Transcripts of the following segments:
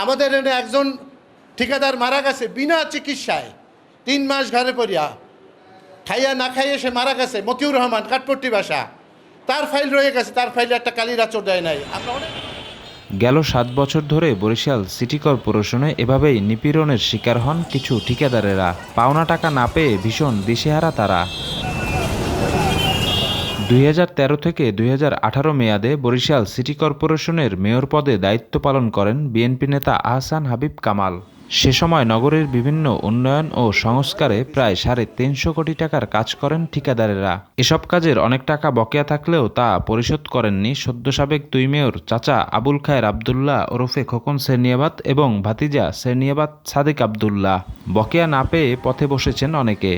আমাদের এনে একজন ঠিকাদার মারা গেছে বিনা চিকিৎসায়, 3 মাস ঘরে পড়িয়া, খাইয়া না খাইয়ে সে মারা গেছে। মতিউর রহমান, কাঠপট্টি বাসা, তার ফাইল রয়ে গেছে, তার ফাইলে একটা কালির আঁচড় দেয় নাই। গেল 7 বছর ধরে বরিশাল সিটি কর্পোরেশনে এভাবেই নিপীড়নের শিকার হন কিছু ঠিকাদারেরা। পাওনা টাকা না পেয়ে ভীষণ দিশেহারা তারা। 2013 থেকে 2018 মেয়াদে বরিশাল সিটি কর্পোরেশনের মেয়র পদে দায়িত্ব পালন করেন বিএনপি নেতা আহসান হাবিব কামাল। সে সময় নগরের বিভিন্ন উন্নয়ন ও সংস্কারে প্রায় 350 কোটি টাকার কাজ করেন ঠিকাদারেরা। এসব কাজের অনেক টাকা বকেয়া থাকলেও তা পরিশোধ করেননি সদ্য সাবেক 2 মেয়র চাচা আবুল খায়ের আবদুল্লাহ ওরফে খোকন সেরনিয়াবাত এবং ভাতিজা সেরনিয়াবাত সাদিক আবদুল্লাহ। বকেয়া না পেয়ে পথে বসেছেন অনেকে।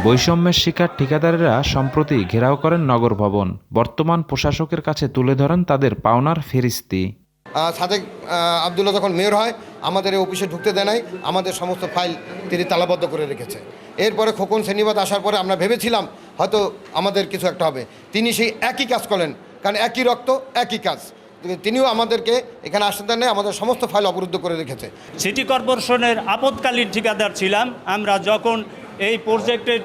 বৈষম্যের শিকার ঠিকাদারেরা সম্প্রতি ঘেরাও করেন নগর ভবন। বর্তমান প্রশাসকের কাছে তুলে ধরেন তাদের পাওনার ফেরিস্তি। সাদেক আবদুল্লাহ যখন মেয়র হয় আমাদের এই অফিসে ঢুকতে দেয় নাই, আমাদের সমস্ত ফাইল তিনি তালাবদ্ধ করে রেখেছে। এরপরে খোকন সেরনিয়াবাত আসার পরে আমরা ভেবেছিলাম হয়তো আমাদের কিছু একটা হবে। তিনি সেই একই কাজ করলেন, কারণ একই রক্ত একই কাজ। তিনিও আমাদেরকে এখানে আসতে দেন নাই, আমাদের সমস্ত ফাইল অবরুদ্ধ করে রেখেছে। সিটি কর্পোরেশনের আপৎকালীন ঠিকাদার ছিলাম আমরা, যখন এই প্রজেক্টের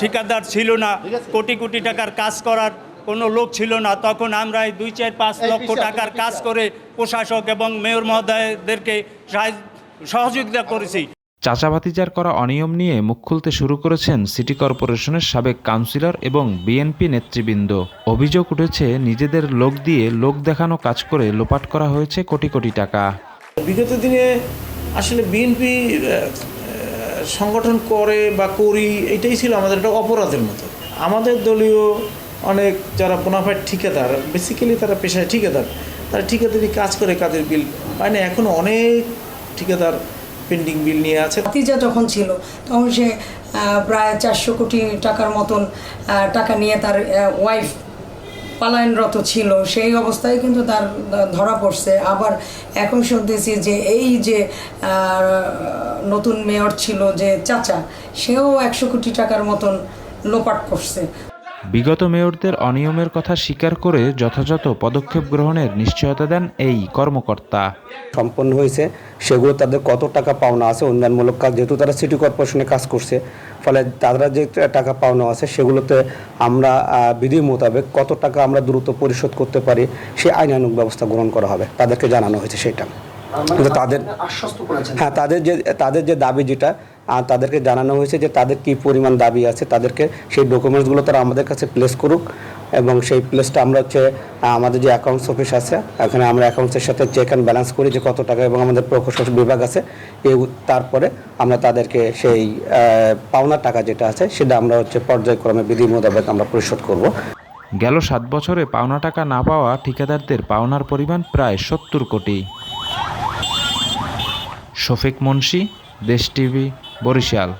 ঠিকাদার ছিল না, কোটি কোটি টাকার কাজ করার কোনো লোক ছিল না, তখন আমরা এই 2-4-5 লক্ষ টাকার কাজ করে প্রশাসক এবং মেয়র মহোদয়দেরকে সহযোগিতা করেছি। চাচা ভাতিজার করা অনিয়ম নিয়ে মুখ খুলতে শুরু করেছেন সিটি কর্পোরেশনের সাবেক কাউন্সিলর এবং বিএনপি নেতৃবৃন্দ। অভিযোগ উঠেছে নিজেদের লোক দিয়ে লোক দেখানো কাজ করে লোপাট করা হয়েছে কোটি কোটি টাকা। বিগত দিনে আসলে বিএনপি সংগঠন করে বা করি, এটাই ছিল আমাদের একটা অপরাধের মতো। আমাদের দলীয় অনেক যারা বোনাফাইড ঠিকাদার, বেসিক্যালি তারা পেশায় ঠিকাদার, তারা ঠিকাদারি কাজ করে কাজের বিল পায় না। এখনও অনেক ঠিকাদার পেন্ডিং বিল নিয়ে আছে। ভাতিজা যখন ছিল তখন সে প্রায় 400 কোটি টাকার মতন টাকা নিয়ে তার ওয়াইফ পলায়নরত ছিল। সেই অবস্থায় কিন্তু তার ধরা পড়ছে। আবার এখন শুনতেছি যে এই যে নতুন মেয়র ছিল যে চাচা, সেও 100 কোটি টাকার মতন লোপাট করছে। বিগত মেয়রদের অনিয়মের কথা স্বীকার করে যথাযথ পদক্ষেপ গ্রহণের নিশ্চয়তা দেন এই কর্মকর্তা। সম্পন্ন হয়েছে সেগুলো তাদের কত টাকা পাওনা আছে উন্নয়নমূলক কাজ, যেহেতু তারা সিটি কর্পোরেশনে কাজ করছে, ফলে তারা যে টাকা পাওনা আছে সেগুলোতে আমরা বিধি মোতাবেক কত টাকা আমরা দ্রুত পরিশোধ করতে পারি সেই আইনানুগ ব্যবস্থা গ্রহণ করা হবে, তাদেরকে জানানো হয়েছে সেটা। কিন্তু তাদের যে দাবি যেটা তাদেরকে জানানো হয়েছে যে তাদের কি পরিমাণ দাবি আছে, তাদেরকে সেই ডকুমেন্টসগুলো তারা আমাদের কাছে প্লেস করুক, এবং সেই প্লেসটা আমরা আমাদের যে অ্যাকাউন্টস অফিস আছে এখানে আমরা অ্যাকাউন্টসের সাথে চেক অ্যান্ড ব্যালেন্স করি যে কত টাকা, এবং আমাদের প্রকৌশল বিভাগ আছে তারপরে আমরা তাদেরকে সেই পাওনা টাকা যেটা আছে সেটা আমরা পর্যায়ক্রমে বিধি মোতাবেক আমরা পরিশোধ করব। গেল 7 বছরে পাওনা টাকা না পাওয়া ঠিকাদারদের পাওনার পরিমাণ প্রায় 70 কোটি। শফিক মুন্সি, দেশ টিভি, বরিশাল।